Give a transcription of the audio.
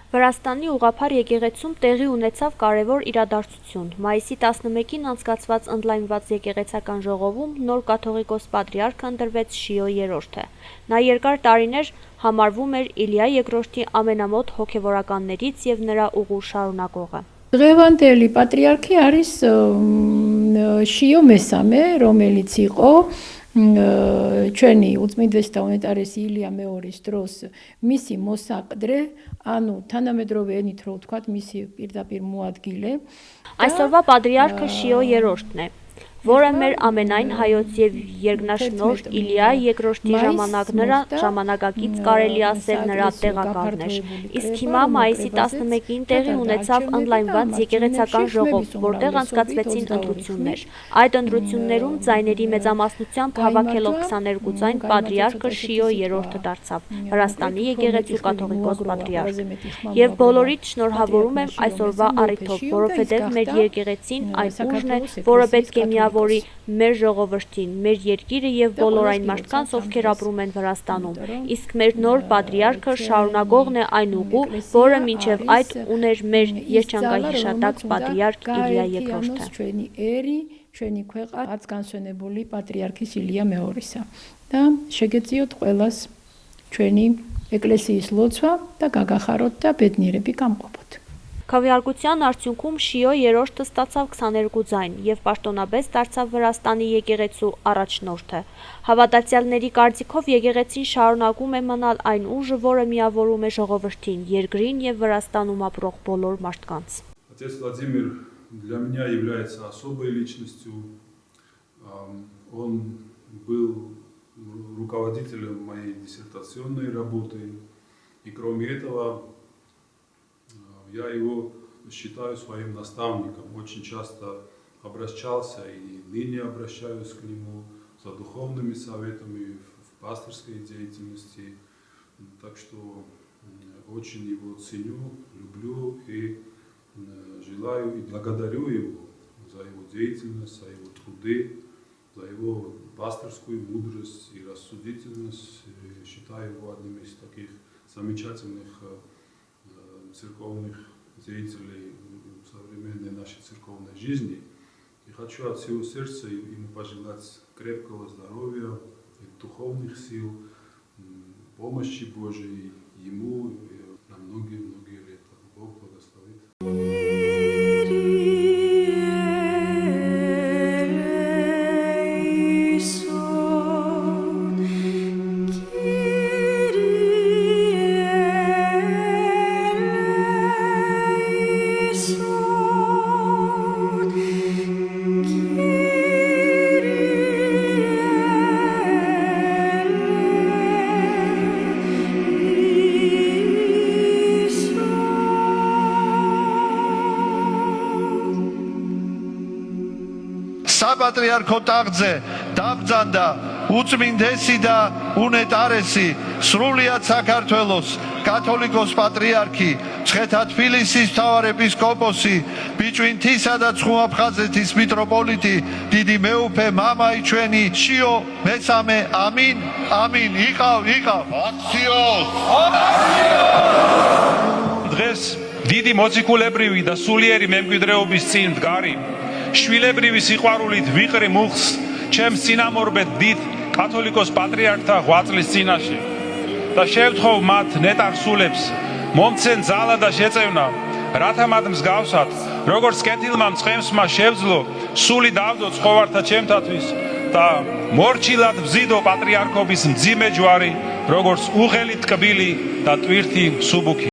Վրաստանի ուղղափառ եկեղեցում տեղի ունեցավ կարևոր իրադարձություն։ Մայիսի 11-ին անցկացված ընդլայնված եկեղեցական ժողովում նոր կաթողիկոս պատրիարքը ընտրվեց Շիո III-ը։ Նա երկար տարիներ համարվում էր Իլիա II-ի ամենամոտ հոգևորականներից եւ նրա ուղու շարունակողը։ Დღევანდელი պատրիարքի არის Շիո მესამე, რომელიც იყო ჩვენი უწმინდესთა უნეტარესი ილია მეორის დროს მისი მოსაყდრე, ანუ თანამედროვე ენით რო ვთქვათ, მისი პირდაპირ მოადგილე. Այսօրվա պատրիարքը Շիո III-ն է, որը մեր ամենայն հայոց եւ երկնաշնորհ Իլիա II-ի ժամանակակից կարելի ասել նրա տեղակալն էր։ Իսկ հիմա մայիսի 11-ին տեղի ունեցավ ընդլայնված եկեղեցական ժողով, որտեղ անցկացվեցին ընտրություններ։ Այդ ընտրություններում ձայների մեծամասնությամբ հավաքելով 22 ձայն պատրիարքը Շիո III-ը դարձավ, Վրաստանի եկեղեցու կաթողիկոս պատրիարք։ Եվ բոլորիդ շնորհավորում եմ այսօրվա առիթով, որովհետեւ մեր եկեղեցին այն ուժն է, որը պետք է որի մեր ժողովրդին, մեր երկիրը եւ բոլոր այն մարդկանց, ովքեր ապրում են Վրաստանում, իսկ մեր նոր պատրիարքը շարունակողն է այն ուղու, որը մինչեւ այդ ուներ մեր երջանկահիշատակ պատրիարք Իլիա II-ը։ ჩვენი ქვეყანას განსვენებული պատրիարქის ილია მეორისა და შეგეწიოთ ყველას ჩვენი ეკლესიის ლოცვა და გაგახაროთ და ბედნიერები გამყოფოთ. Քվեարկության արդյունքում Շիո III-ը ստացավ 22 ձայն եւ պաշտոնապես դարձավ Վրաստանի եկեղեցու առաջնորդը։ Հավատացյալների կարծիքով եկեղեցին շարունակում է մնալ այն ուժը, որը միավորում է ժողովրդին, երկրին եւ Վրաստանում ապրող բոլոր մարդկանց։ Отец Владимир для меня является особой личностью. Он был руководителем моей диссертационной работы, и кроме этого я его считаю своим наставником, очень часто обращался и ныне обращаюсь к нему за духовными советами в пастырской деятельности. Так что очень его ценю, люблю и желаю и благодарю его за его деятельность, за его труды, за его пастырскую мудрость и рассудительность. Считаю его одним из таких замечательных церковных деятелей современной нашей церковной жизни. И хочу от всего сердца ему пожелать крепкого здоровья, духовных сил, помощи Божией ему на многие-многие лета. Бог благословит. საპატრიარქო ტახტზე დაბრძანდა უწმინდესი და უნეტარესი სრულიად საქართველოს კათოლიკოს პატრიარქი მცხეთა თბილისის მთავარეპისკოპოსი ბიჭვინთისა და ცხუაფხაზეთის მიტროპოლიტი დიდი მეუფე მამაი ჩვენი შიო მესამე ამინ ამინ იყავ დღეს დიდი მოციქულებრივი და სულიერი მემკვიდრეობის წინ მდგარი შვილებრივი სიყვარულით ვიყრი მუხს ჩემს წინამორბედ დიდ კათოლიკოს პატრიარქთა ღვაწლის წინაშე და შევთხოვ მათ ნეტარ სულებს მომცენ ძალა და შეწევნა რათა მათ მსგავსად როგორც კეთილმა მწყემსმა შევძლო სული დავდო ცხოვართა ჩემთათვის და მორჩილად ვზიდო პატრიარქობის მძიმე ჯვარი როგორც უღელი ტკბილი და ტვირთი მსუბუქი